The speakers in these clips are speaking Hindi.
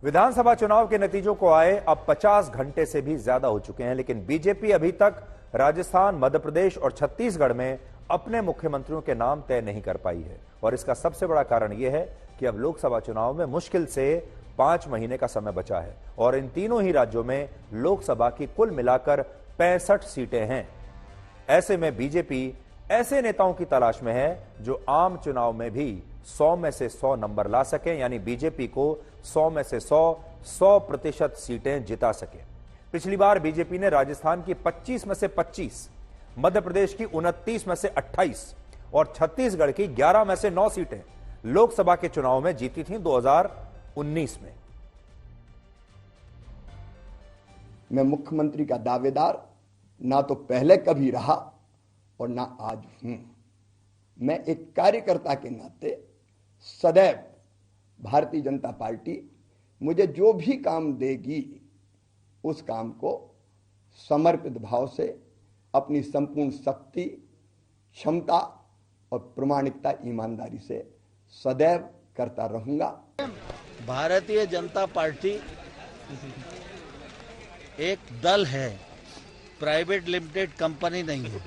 विधानसभा चुनाव के नतीजों को आए अब 50 घंटे से भी ज्यादा हो चुके हैं, लेकिन बीजेपी अभी तक राजस्थान, मध्य प्रदेश और छत्तीसगढ़ में अपने मुख्यमंत्रियों के नाम तय नहीं कर पाई है। और इसका सबसे बड़ा कारण यह है कि अब लोकसभा चुनाव में मुश्किल से 5 महीने का समय बचा है और इन तीनों ही राज्यों में लोकसभा की कुल मिलाकर 65 सीटें हैं। ऐसे में बीजेपी ऐसे नेताओं की तलाश में है जो आम चुनाव में भी 100 में से 100 नंबर ला सके, यानी बीजेपी को 100 में से 100% सीटें जिता सके। पिछली बार बीजेपी ने राजस्थान की 25 में से 25, मध्य प्रदेश की 29 में से 28 और छत्तीसगढ़ की 11 में से 9 सीटें लोकसभा के चुनाव में जीती थी 2019 में। मैं मुख्यमंत्री का दावेदार ना तो पहले कभी रहा और ना आज हूं। मैं एक कार्यकर्ता के नाते सदैव भारतीय जनता पार्टी मुझे जो भी काम देगी उस काम को समर्पित भाव से अपनी संपूर्ण शक्ति, क्षमता और प्रामाणिकता, ईमानदारी से सदैव करता रहूंगा। भारतीय जनता पार्टी एक दल है, प्राइवेट लिमिटेड कंपनी नहीं है।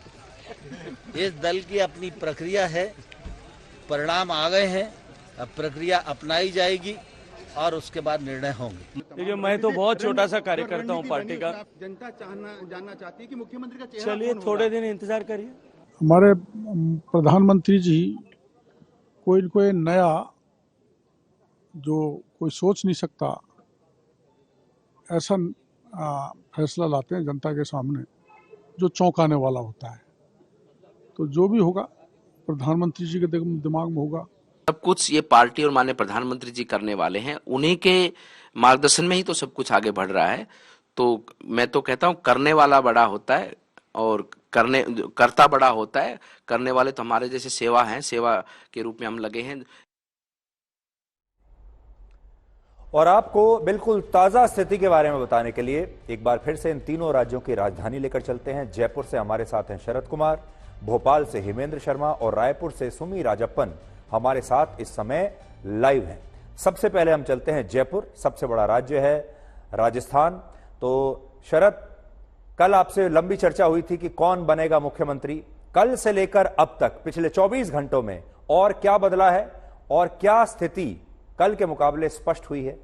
इस दल की अपनी प्रक्रिया है, परिणाम आ गए हैं, अब प्रक्रिया अपनाई जाएगी और उसके बाद निर्णय होंगे। देखिए, मैं तो बहुत छोटा सा कार्यकर्ता हूँ पार्टी का। जनता जानना चाहती है कि मुख्यमंत्री का चेहरा चलिए थोड़े दिन इंतजार करिए। हमारे प्रधानमंत्री जी कोई नया जो कोई सोच नहीं सकता ऐसा फैसला लाते हैं जनता के सामने जो चौंकाने वाला होता है। तो जो भी होगा प्रधानमंत्री जी के दिमाग में होगा। सब कुछ ये पार्टी और माननीय प्रधानमंत्री जी करने वाले हैं, उन्हीं के मार्गदर्शन में ही तो सब कुछ आगे बढ़ रहा है। तो मैं तो कहता हूँ करने वाला बड़ा होता है और करता बड़ा होता है। करने वाले तो हमारे जैसे सेवा हैं, सेवा के रूप में हम लगे हैं। और आपको बिल्कुल ताजा स्थिति के बारे में बताने के लिए एक बार फिर से इन तीनों राज्यों की राजधानी लेकर चलते हैं। जयपुर से हमारे साथ हैं शरद कुमार, भोपाल से हिमेंद्र शर्मा और रायपुर से सुमी राजप्पन हमारे साथ इस समय लाइव हैं। सबसे पहले हम चलते हैं जयपुर, सबसे बड़ा राज्य है राजस्थान। तो शरद, कल आपसे लंबी चर्चा हुई थी कि कौन बनेगा मुख्यमंत्री। कल से लेकर अब तक पिछले 24 घंटों में और क्या बदला है और क्या स्थिति कल के मुकाबले स्पष्ट हुई है?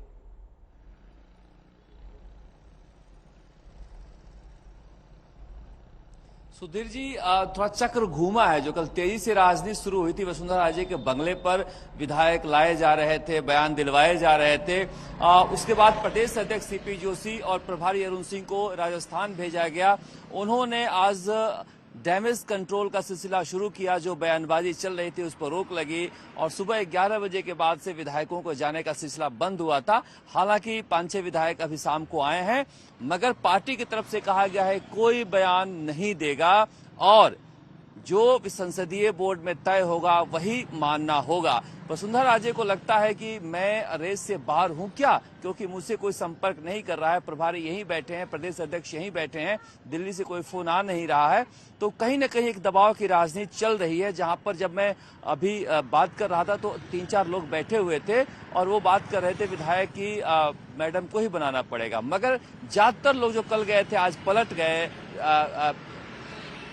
सुधीर जी, थोड़ा चक्र घूमा है। जो कल तेजी से राजनीति शुरू हुई थी, वसुंधरा राजे के बंगले पर विधायक लाए जा रहे थे, बयान दिलवाए जा रहे थे। उसके बाद प्रदेश अध्यक्ष सीपी जोशी और प्रभारी अरुण सिंह को राजस्थान भेजा गया। उन्होंने आज डैमेज कंट्रोल का सिलसिला शुरू किया। जो बयानबाजी चल रही थी उस पर रोक लगी और सुबह 11 बजे के बाद से विधायकों को जाने का सिलसिला बंद हुआ था। हालांकि 5-6 विधायक अभी शाम को आए हैं, मगर पार्टी की तरफ से कहा गया है कोई बयान नहीं देगा और जो संसदीय बोर्ड में तय होगा वही मानना होगा। वसुंधरा राजे को लगता है कि मैं रेस से बाहर हूं क्या, क्योंकि मुझसे कोई संपर्क नहीं कर रहा है। प्रभारी यहीं बैठे हैं, प्रदेश अध्यक्ष यहीं बैठे हैं, दिल्ली से कोई फोन आ नहीं रहा है। तो कहीं ना कहीं एक दबाव की राजनीति चल रही है। जहां पर जब मैं अभी बात कर रहा था तो 3-4 लोग बैठे हुए थे और वो बात कर रहे थे विधायक की मैडम को ही बनाना पड़ेगा। मगर ज्यादातर लोग जो कल गए थे आज पलट गए।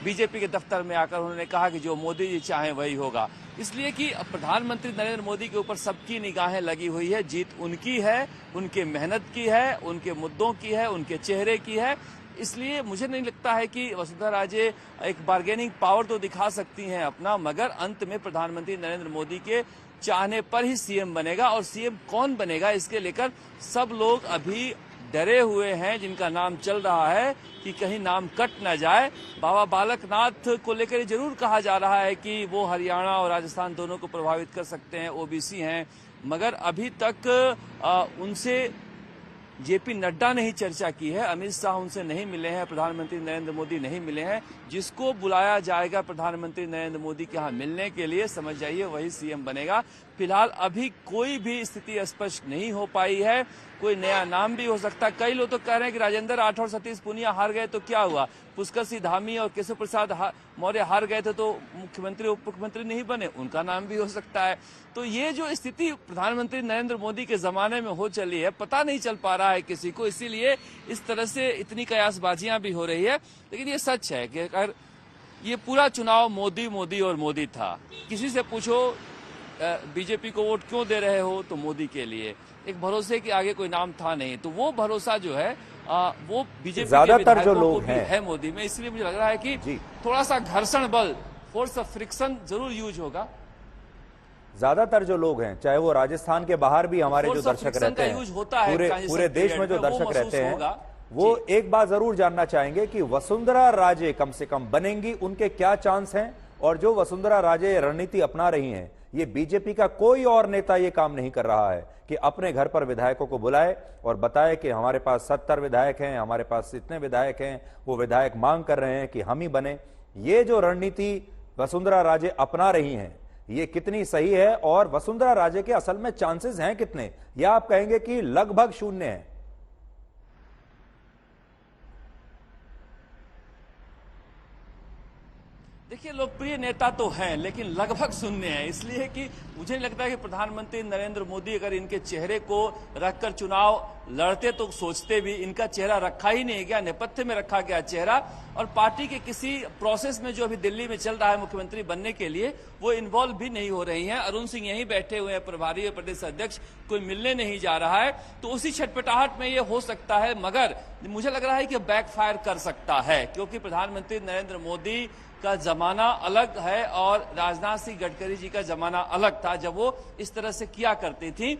बीजेपी के दफ्तर में आकर उन्होंने कहा कि जो मोदी जी चाहें वही होगा। इसलिए कि प्रधानमंत्री नरेंद्र मोदी के ऊपर सबकी निगाहें लगी हुई है। जीत उनकी है, उनके मेहनत की है, उनके मुद्दों की है, उनके चेहरे की है। इसलिए मुझे नहीं लगता है कि वसुंधरा राजे एक बार्गेनिंग पावर तो दिखा सकती हैं अपना, मगर अंत में प्रधानमंत्री नरेंद्र मोदी के चाहने पर ही सीएम बनेगा। और सीएम कौन बनेगा इसके लेकर सब लोग अभी डरे हुए हैं, जिनका नाम चल रहा है कि कहीं नाम कट न जाए। बाबा बालकनाथ को लेकर जरूर कहा जा रहा है कि वो हरियाणा और राजस्थान दोनों को प्रभावित कर सकते हैं, ओबीसी हैं, मगर अभी तक उनसे जेपी नड्डा ने ही चर्चा की है। अमित शाह उनसे नहीं मिले हैं, प्रधानमंत्री नरेंद्र मोदी नहीं मिले हैं। जिसको बुलाया जाएगा प्रधानमंत्री नरेंद्र मोदी के यहाँ मिलने के लिए, समझ जाइए वही सीएम बनेगा। फिलहाल अभी कोई भी स्थिति स्पष्ट नहीं हो पाई है। कोई नया नाम भी हो सकता है। कई लोग तो कह रहे हैं कि राजेंद्र राठौर सतीश पूनिया हार गए तो क्या हुआ, पुष्कर सिंह धामी और केशव प्रसाद मौर्य हार गए थे तो मुख्यमंत्री उप मुख्यमंत्री नहीं बने, उनका नाम भी हो सकता है। तो ये जो स्थिति प्रधानमंत्री नरेंद्र मोदी के जमाने में हो चली है, पता नहीं चल पा रहा है किसी को, इसीलिए इस तरह से इतनी कयासबाजियां भी हो रही है। लेकिन ये सच है कि अगर ये पूरा चुनाव मोदी मोदी और मोदी था, किसी से पूछो बीजेपी को वोट क्यों दे रहे हो, तो मोदी के लिए, एक भरोसे के आगे कोई नाम था नहीं। तो वो भरोसा जो है वो बीजेपी ज्यादातर जो लोग है मोदी में, इसलिए मुझे लग रहा है कि थोड़ा सा घर्षण बल, फोर्स ऑफ फ्रिक्शन जरूर यूज होगा। ज्यादातर जो लोग हैं, चाहे वो राजस्थान के बाहर भी हमारे जो दर्शक रहते हैं, पूरे देश में जो दर्शक रहते हैं, वो एक बात जरूर जानना चाहेंगे कि वसुंधरा राजे कम से कम बनेंगी, उनके क्या चांस हैं। और जो वसुंधरा राजे रणनीति अपना रही हैं, ये बीजेपी का कोई और नेता ये काम नहीं कर रहा है कि अपने घर पर विधायकों को बुलाए और बताए कि हमारे पास 70 विधायक हैं, हमारे पास इतने विधायक हैं, वो विधायक मांग कर रहे हैं कि हम ही बने। ये जो रणनीति वसुंधरा राजे अपना रही हैं, ये कितनी सही है और वसुंधरा राजे के असल में चांसेस हैं कितने, या आप कहेंगे कि लगभग शून्य है? देखिए, लोकप्रिय नेता तो हैं लेकिन लगभग शून्य है, इसलिए कि मुझे नहीं लगता कि प्रधानमंत्री नरेंद्र मोदी अगर इनके चेहरे को रखकर चुनाव लड़ते तो सोचते भी, इनका चेहरा रखा ही नहीं गया, नेपथ्य में रखा गया चेहरा, और पार्टी के किसी प्रोसेस में जो अभी दिल्ली में चल रहा है मुख्यमंत्री बनने के लिए, वो इन्वॉल्व भी नहीं हो रही हैं। अरुण सिंह यहीं बैठे हुए हैं, प्रभारी प्रदेश अध्यक्ष, कोई मिलने नहीं जा रहा है, तो उसी छटपटाहट में ये हो सकता है। मगर मुझे लग रहा है कि बैकफायर कर सकता है, क्योंकि प्रधानमंत्री नरेंद्र मोदी का जमाना अलग है और राजनाथ सिंह गडकरी जी का जमाना अलग था, जब वो इस तरह से किया करती थी।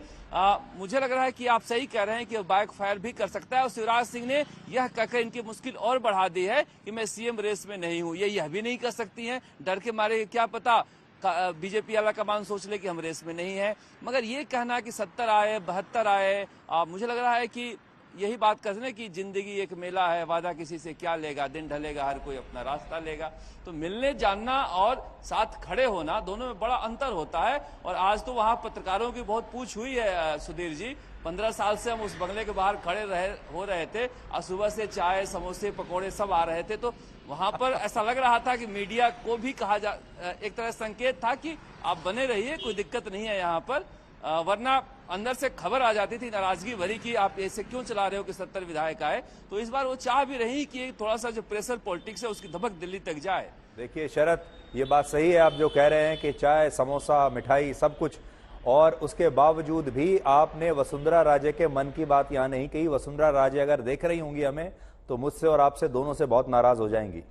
मुझे लग रहा है कि आप सही कह रहे हैं कि बैकफायर भी कर सकता है। और शिवराज सिंह ने यह कहकर इनकी मुश्किल और बढ़ा दी है कि मैं सीएम रेस में नहीं हूं। ये यह भी नहीं कर सकती हैं, डर के मारे, क्या पता बीजेपी वाला कमान सोच ले कि हम रेस में नहीं है। मगर ये कहना कि 70 आए 72 आए, मुझे लग रहा है कि यही बात करने कि जिंदगी एक मेला है, वादा किसी से क्या लेगा, दिन ढलेगा हर कोई अपना रास्ता लेगा। तो मिलने जानना और साथ खड़े होना, दोनों में बड़ा अंतर होता है। और आज तो वहां पत्रकारों की बहुत पूछ हुई है सुधीर जी। 15 साल से हम उस बंगले के बाहर खड़े हो रहे थे और सुबह से चाय समोसे पकौड़े सब आ रहे थे, तो वहां पर ऐसा लग रहा था कि मीडिया को भी कहा एक तरह संकेत था कि आप बने रहिए, कोई दिक्कत नहीं है यहाँ पर, वरना अंदर से खबर आ जाती थी नाराजगी भरी कि आप ऐसे क्यों चला रहे हो कि 70 विधायक आए। तो इस बार वो चाह भी रही कि थोड़ा सा जो प्रेशर पॉलिटिक्स है उसकी धमक दिल्ली तक जाए। देखिए शरद, ये बात सही है आप जो कह रहे हैं कि चाय समोसा मिठाई सब कुछ, और उसके बावजूद भी आपने वसुंधरा राजे के मन की बात यहां नहीं कही। वसुंधरा राजे अगर देख रही होंगी हमें, तो मुझसे और आपसे दोनों से बहुत नाराज हो जाएंगी।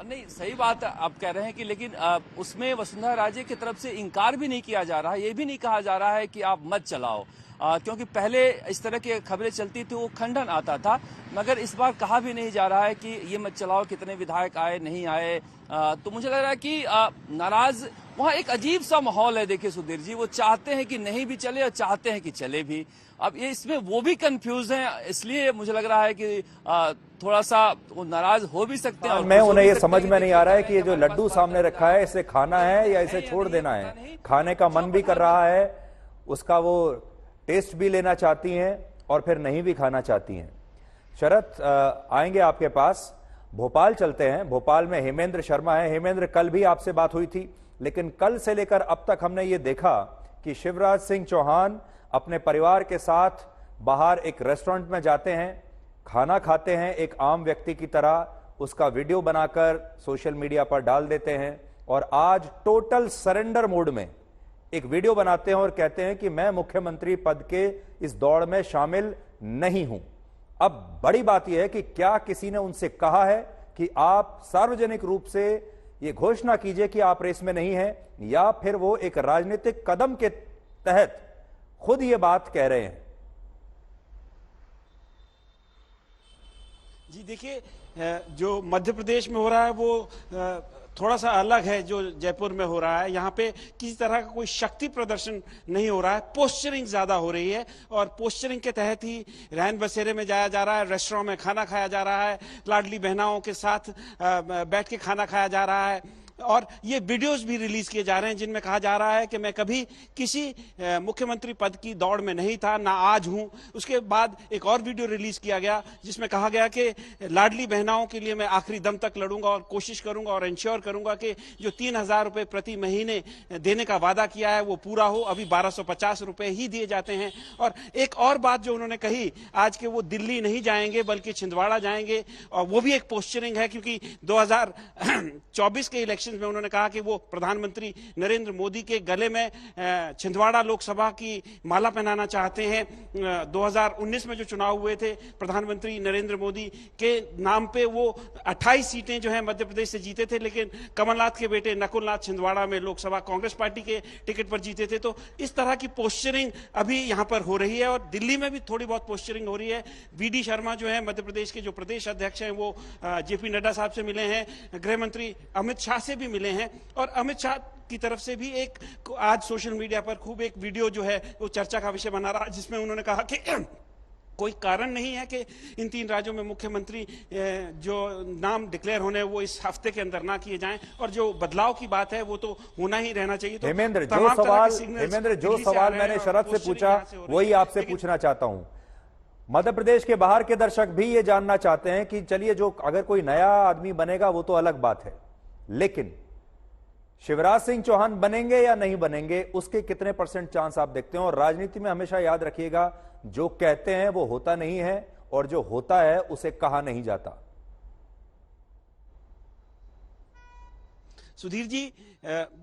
नहीं, सही बात आप कह रहे हैं कि, लेकिन उसमें वसुंधरा राजे की तरफ से इनकार भी नहीं किया जा रहा है, ये भी नहीं कहा जा रहा है कि आप मत चलाओ, क्योंकि पहले इस तरह की खबरें चलती थी, वो खंडन आता था। मगर इस बार कहा भी नहीं जा रहा है कि ये मत चलाओ, कितने विधायक आए नहीं आए। तो मुझे लग रहा है कि नाराज वहाँ एक अजीब सा माहौल है। देखिए सुधीर जी, वो चाहते हैं कि नहीं भी चले और चाहते हैं कि चले भी। अब ये इसमें वो भी कंफ्यूज हैं, इसलिए मुझे लग रहा है कि थोड़ा सा वो नाराज हो भी सकते हैं। मैं उन्हें ये समझ में नहीं आ रहा है कि ये जो लड्डू सामने रखा है, इसे खाना है या इसे छोड़ देना है। खाने का मन भी कर रहा है, उसका वो टेस्ट भी लेना चाहती हैं और फिर नहीं भी खाना चाहती हैं। शरद, आएंगे आपके पास, भोपाल चलते हैं। भोपाल में हेमेंद्र शर्मा है। हेमेंद्र, कल भी आपसे बात हुई थी, लेकिन कल से लेकर अब तक हमने ये देखा कि शिवराज सिंह चौहान अपने परिवार के साथ बाहर एक रेस्टोरेंट में जाते हैं, खाना खाते हैं एक आम व्यक्ति की तरह, उसका वीडियो बनाकर सोशल मीडिया पर डाल देते हैं, और आज टोटल सरेंडर मोड में एक वीडियो बनाते हैं और कहते हैं कि मैं मुख्यमंत्री पद के इस दौड़ में शामिल नहीं हूं। अब बड़ी बात यह है कि क्या किसी ने उनसे कहा है कि आप सार्वजनिक रूप से ये घोषणा कीजिए कि आप रेस में नहीं हैं, या फिर वो एक राजनीतिक कदम के तहत खुद ये बात कह रहे हैं? जी देखिए, जो मध्य प्रदेश में हो रहा है वो थोड़ा सा अलग है जो जयपुर में हो रहा है। यहाँ पे किसी तरह का कोई शक्ति प्रदर्शन नहीं हो रहा है, पोस्चरिंग ज्यादा हो रही है और पोस्चरिंग के तहत ही रहन बसेरे में जाया जा रहा है, रेस्टोरेंट में खाना खाया जा रहा है, लाडली बहनाओं के साथ बैठ के खाना खाया जा रहा है और ये वीडियोस भी रिलीज किए जा रहे हैं जिनमें कहा जा रहा है कि मैं कभी किसी मुख्यमंत्री पद की दौड़ में नहीं था, ना आज हूं। उसके बाद एक और वीडियो रिलीज किया गया जिसमें कहा गया कि लाडली बहनाओं के लिए मैं आखिरी दम तक लड़ूंगा और कोशिश करूंगा और इंश्योर करूंगा कि जो 3,000 रुपए प्रति महीने देने का वादा किया है वो पूरा हो। अभी 1250 रुपए ही दिए जाते हैं। और एक और बात जो उन्होंने कही आज के, वो दिल्ली नहीं जाएंगे बल्कि छिंदवाड़ा जाएंगे और वो भी एक पोस्चरिंग है क्योंकि 2024 के इलेक्शन में उन्होंने कहा कि वो प्रधानमंत्री नरेंद्र मोदी के गले में छिंदवाड़ा लोकसभा की माला पहनाना चाहते हैं। 2019 में जो चुनाव हुए थे प्रधानमंत्री नरेंद्र मोदी के नाम पे वो 28 सीटें जो है मध्य प्रदेश से जीते थे, लेकिन कमलनाथ के बेटे नकुलनाथ छिंदवाड़ा में लोकसभा कांग्रेस पार्टी के टिकट पर जीते थे। तो इस तरह की पोस्चरिंग अभी यहां पर हो रही है और दिल्ली में भी थोड़ी बहुत पोस्चरिंग हो रही है। वी.डी. शर्मा जो है मध्य प्रदेश के जो प्रदेश अध्यक्ष हैं वो जेपी नड्डा साहब से मिले हैं, गृह मंत्री अमित शाह से भी मिले हैं और अमित शाह की तरफ से भी एक आज सोशल मीडिया पर खूब एक वीडियो जो है वो चर्चा का विषय बना रहा, जिसमें उन्होंने कहा कि कोई कारण नहीं है कि इन 3 राज्यों में मुख्यमंत्री जो नाम डिक्लेयर होने वो इस हफ्ते के अंदर ना किए जाएं और जो बदलाव की बात है वो तो होना ही रहना चाहिए। तो हेमेंद्र, जो सवाल मैंने शरद से पूछा वही आपसे पूछना चाहता हूं। मध्य प्रदेश के बाहर के दर्शक भी ये जानना चाहते हैं कि चलिए जो अगर कोई नया आदमी बनेगा वो तो अलग बात है, लेकिन शिवराज सिंह चौहान बनेंगे या नहीं बनेंगे उसके कितने % चांस आप देखते हैं? और राजनीति में हमेशा याद रखिएगा, जो कहते हैं वो होता नहीं है और जो होता है उसे कहा नहीं जाता। सुधीर जी,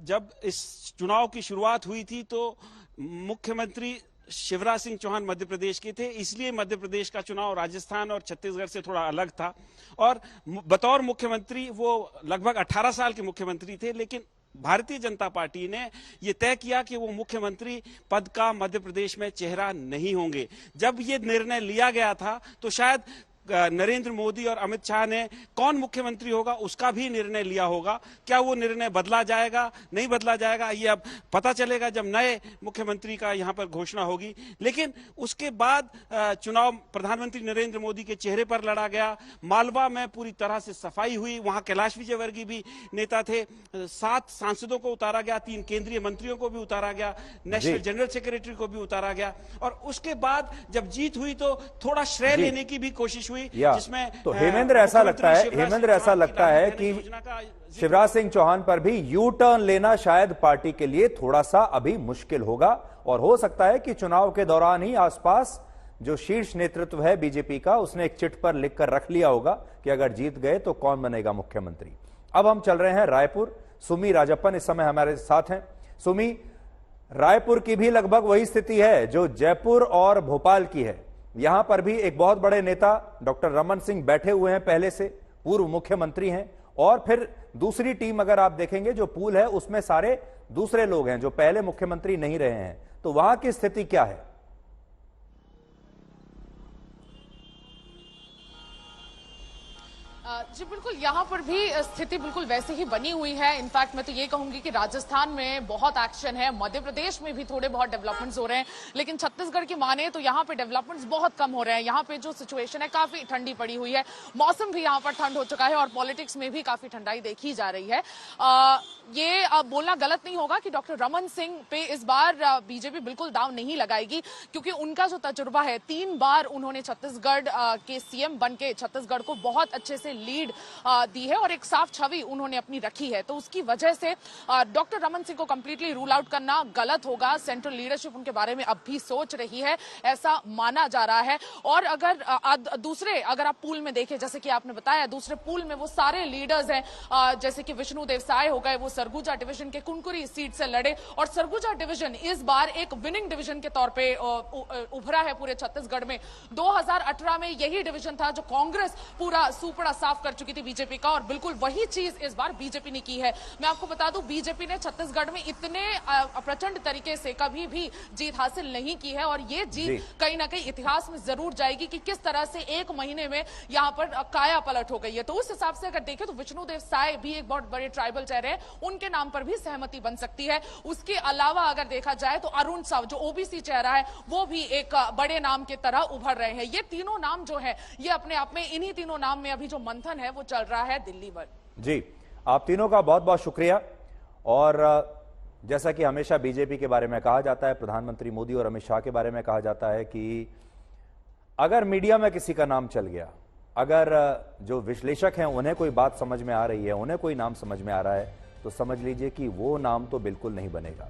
जब इस चुनाव की शुरुआत हुई थी तो मुख्यमंत्री शिवराज सिंह चौहान मध्य प्रदेश के थे, इसलिए मध्य प्रदेश का चुनाव राजस्थान और छत्तीसगढ़ से थोड़ा अलग था और बतौर मुख्यमंत्री वो लगभग 18 साल के मुख्यमंत्री थे। लेकिन भारतीय जनता पार्टी ने यह तय किया कि वो मुख्यमंत्री पद का मध्य प्रदेश में चेहरा नहीं होंगे। जब ये निर्णय लिया गया था तो शायद नरेंद्र मोदी और अमित शाह ने कौन मुख्यमंत्री होगा उसका भी निर्णय लिया होगा। क्या वो निर्णय बदला जाएगा, नहीं बदला जाएगा, ये अब पता चलेगा जब नए मुख्यमंत्री का यहां पर घोषणा होगी। लेकिन उसके बाद चुनाव प्रधानमंत्री नरेंद्र मोदी के चेहरे पर लड़ा गया। मालवा में पूरी तरह से सफाई हुई, वहां कैलाश विजयवर्गीय भी नेता थे, 7 सांसदों को उतारा गया, 3 केंद्रीय मंत्रियों को भी उतारा गया, नेशनल जनरल सेक्रेटरी को भी उतारा गया और उसके बाद जब जीत हुई तो थोड़ा श्रेय लेने की भी कोशिश हुई। जिसमें तो हेमेंद्र ऐसा लगता है कि शिवराज सिंह चौहान पर भी यू टर्न लेना शायद पार्टी के लिए थोड़ा सा अभी मुश्किल होगा और हो सकता है कि चुनाव के दौरान ही आसपास जो शीर्ष नेतृत्व है बीजेपी का उसने एक चिट पर लिखकर रख लिया होगा कि अगर जीत गए तो कौन बनेगा मुख्यमंत्री। अब हम चल रहे हैं रायपुर। सुमी राजप्पन इस समय हमारे साथ हैं। सुमी, रायपुर की भी लगभग वही स्थिति है जो जयपुर और भोपाल की है। यहां पर भी एक बहुत बड़े नेता डॉक्टर रमन सिंह बैठे हुए हैं, पहले से पूर्व मुख्यमंत्री हैं और फिर दूसरी टीम अगर आप देखेंगे जो पूल है उसमें सारे दूसरे लोग हैं जो पहले मुख्यमंत्री नहीं रहे हैं। तो वहां की स्थिति क्या है? जी बिल्कुल, यहाँ पर भी स्थिति बिल्कुल वैसे ही बनी हुई है। इनफैक्ट मैं तो ये कहूंगी कि राजस्थान में बहुत एक्शन है, मध्य प्रदेश में भी थोड़े बहुत डेवलपमेंट्स हो रहे हैं, लेकिन छत्तीसगढ़ की माने तो यहाँ पे डेवलपमेंट्स बहुत कम हो रहे हैं। यहाँ पे जो सिचुएशन है काफी ठंडी पड़ी हुई है, मौसम भी यहाँ पर ठंड हो चुका है और पॉलिटिक्स में भी काफी ठंडाई देखी जा रही है। ये बोलना गलत नहीं होगा कि डॉक्टर रमन सिंह पे इस बार बीजेपी बिल्कुल दांव नहीं लगाएगी, क्योंकि उनका जो तजुर्बा है, 3 बार उन्होंने छत्तीसगढ़ के सीएम बनके छत्तीसगढ़ को बहुत अच्छे से लीड दी है और एक साफ छवि उन्होंने अपनी रखी है। तो उसकी वजह से डॉक्टर रमन सिंह को कंप्लीटली रूल आउट करना गलत होगा। सेंट्रल लीडरशिप उनके बारे में अब भी सोच रही है, ऐसा माना जा रहा है। और अगर आप पूल में देखें, जैसे कि आपने बताया, दूसरे पूल में वो सारे लीडर्स हैं, जैसे कि विष्णुदेव साय हो गए, वो सरगुजा डिवीजन के कुनकुरी सीट से लड़े और सरगुजा डिवीजन इस बार एक विनिंग डिवीजन के तौर पे उभरा है पूरे छत्तीसगढ़ में। 2018 में यही डिवीजन था जो कांग्रेस पूरा सुपड़ा साफ कर चुकी थी बीजेपी का, और बिल्कुल वही चीज इस बार बीजेपी ने की है। मैं आपको बता दूं, बीजेपी ने छत्तीसगढ़ में इतने प्रचंड तरीके से कभी भी जीत हासिल नहीं की है, और ये जीत कहीं ना कहीं इतिहास में जरूर जाएगी कि किस तरह से एक महीने में यहां पर काया पलट हो गई है। तो उस हिसाब से अगर देखें तो विष्णुदेव साय भी एक बहुत बड़े ट्राइबल चेहरे हैं, उनके नाम पर भी सहमति बन सकती है। उसके अलावा अगर देखा जाए तो अरुण साव जो ओबीसी चेहरा है, वो भी एक बड़े नाम की तरह उभर रहे हैं। ये तीनों नाम जो है, ये अपने आप में, इन्हीं तीनों नाम में अभी जो मंथन है वो चल रहा है दिल्ली भर। जी, आप तीनों का बहुत बहुत शुक्रिया। और जैसा कि हमेशा बीजेपी के बारे में कहा जाता है, प्रधानमंत्री मोदी और अमित शाह के बारे में कहा जाता है कि अगर मीडिया में किसी का नाम चल गया, अगर जो विश्लेषक हैं उन्हें कोई बात समझ में आ रही है, उन्हें कोई नाम समझ में आ रहा है, तो समझ लीजिए कि वो नाम तो बिल्कुल नहीं बनेगा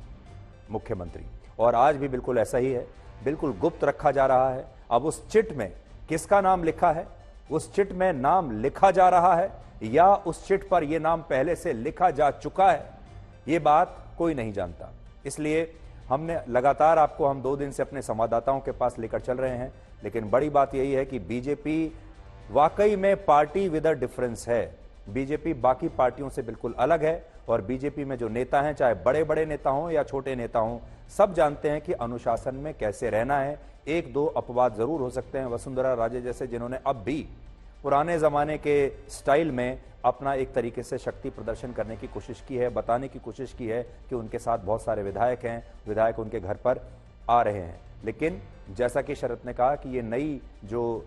मुख्यमंत्री। और आज भी बिल्कुल ऐसा ही है, बिल्कुल गुप्त रखा जा रहा है। अब उस चिट में किसका नाम लिखा है, उस चिट में नाम लिखा जा रहा है या उस चिट पर यह नाम पहले से लिखा जा चुका है, ये बात कोई नहीं जानता। इसलिए हमने लगातार आपको, हम 2 दिन से अपने संवाददाताओं के पास लेकर चल रहे हैं। लेकिन बड़ी बात यही है कि बीजेपी वाकई में पार्टी विद अ डिफरेंस है। बीजेपी बाकी पार्टियों से बिल्कुल अलग है, और बीजेपी में जो नेता हैं, चाहे बड़े बड़े नेता हों या छोटे नेता हों, सब जानते हैं कि अनुशासन में कैसे रहना है। 1-2 अपवाद जरूर हो सकते हैं, वसुंधरा राजे जैसे, जिन्होंने अब भी पुराने जमाने के स्टाइल में अपना एक तरीके से शक्ति प्रदर्शन करने की कोशिश की है, बताने की कोशिश की है कि उनके साथ बहुत सारे विधायक हैं, विधायक उनके घर पर आ रहे हैं। लेकिन जैसा कि शरद ने कहा कि ये नई जो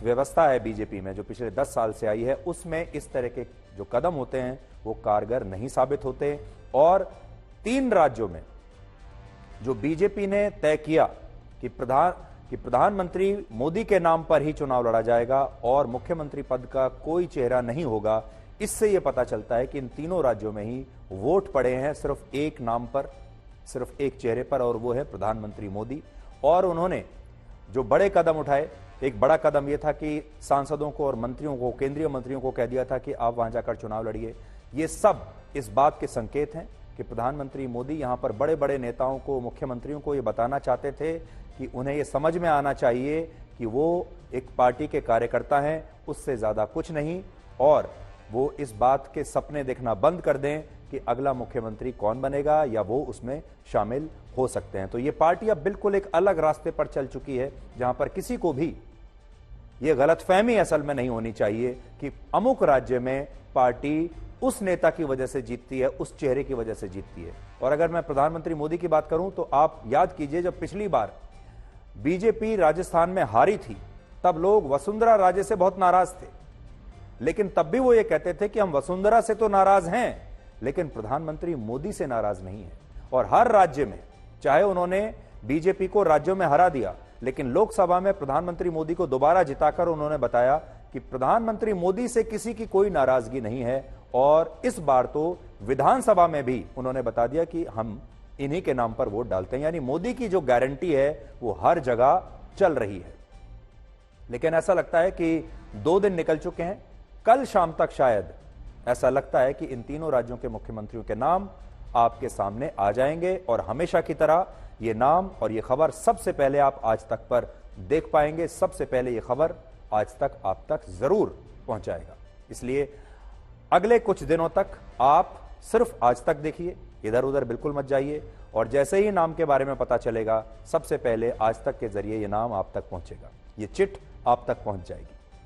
व्यवस्था है बीजेपी में, जो पिछले 10 साल से आई है, उसमें इस तरह के जो कदम होते हैं वो कारगर नहीं साबित होते। और 3 राज्यों में जो बीजेपी ने तय किया कि प्रधानमंत्री मोदी के नाम पर ही चुनाव लड़ा जाएगा और मुख्यमंत्री पद का कोई चेहरा नहीं होगा, इससे यह पता चलता है कि इन तीनों राज्यों में ही वोट पड़े हैं सिर्फ एक नाम पर, सिर्फ एक चेहरे पर, और वो है प्रधानमंत्री मोदी। और उन्होंने जो बड़े कदम उठाए, एक बड़ा कदम यह था कि सांसदों को और मंत्रियों को, केंद्रीय मंत्रियों को कह दिया था कि आप वहां जाकर चुनाव लड़िए। ये सब इस बात के संकेत हैं कि प्रधानमंत्री मोदी यहां पर बड़े बड़े नेताओं को, मुख्यमंत्रियों को ये बताना चाहते थे कि उन्हें ये समझ में आना चाहिए कि वो एक पार्टी के कार्यकर्ता हैं, उससे ज्यादा कुछ नहीं, और वो इस बात के सपने देखना बंद कर दें कि अगला मुख्यमंत्री कौन बनेगा या वो उसमें शामिल हो सकते हैं। तो ये पार्टी अब बिल्कुल एक अलग रास्ते पर चल चुकी है, जहां पर किसी को भी ये गलतफहमी असल में नहीं होनी चाहिए कि अमुक राज्य में पार्टी उस नेता की वजह से जीतती है, उस चेहरे की वजह से जीतती है। और अगर मैं प्रधानमंत्री मोदी की बात करूं तो आप याद कीजिए, जब पिछली बार बीजेपी राजस्थान में हारी थी तब लोग वसुंधरा राजे से बहुत नाराज थे, लेकिन तब भी वो ये कहते थे कि हम वसुंधरा से तो नाराज हैं लेकिन प्रधानमंत्री मोदी से नाराज नहीं है। और हर राज्य में, चाहे उन्होंने बीजेपी को राज्यों में हरा दिया, लेकिन लोकसभा में प्रधानमंत्री मोदी को दोबारा जिताकर उन्होंने बताया कि प्रधानमंत्री मोदी से किसी की कोई नाराजगी नहीं है। और इस बार तो विधानसभा में भी उन्होंने बता दिया कि हम इन्हीं के नाम पर वोट डालते हैं। यानी मोदी की जो गारंटी है वो हर जगह चल रही है। लेकिन ऐसा लगता है कि 2 दिन निकल चुके हैं, कल शाम तक शायद ऐसा लगता है कि इन तीनों राज्यों के मुख्यमंत्रियों के नाम आपके सामने आ जाएंगे, और हमेशा की तरह ये नाम और ये खबर सबसे पहले आप आज तक पर देख पाएंगे। सबसे पहले ये खबर आज तक आप तक जरूर पहुंचाएगा। इसलिए अगले कुछ दिनों तक आप सिर्फ आज तक देखिए, इधर उधर बिल्कुल मत जाइए, और जैसे ही नाम के बारे में पता चलेगा सबसे पहले आज तक के जरिए ये नाम आप तक पहुंचेगा, ये चिट आप तक पहुंच जाएगी।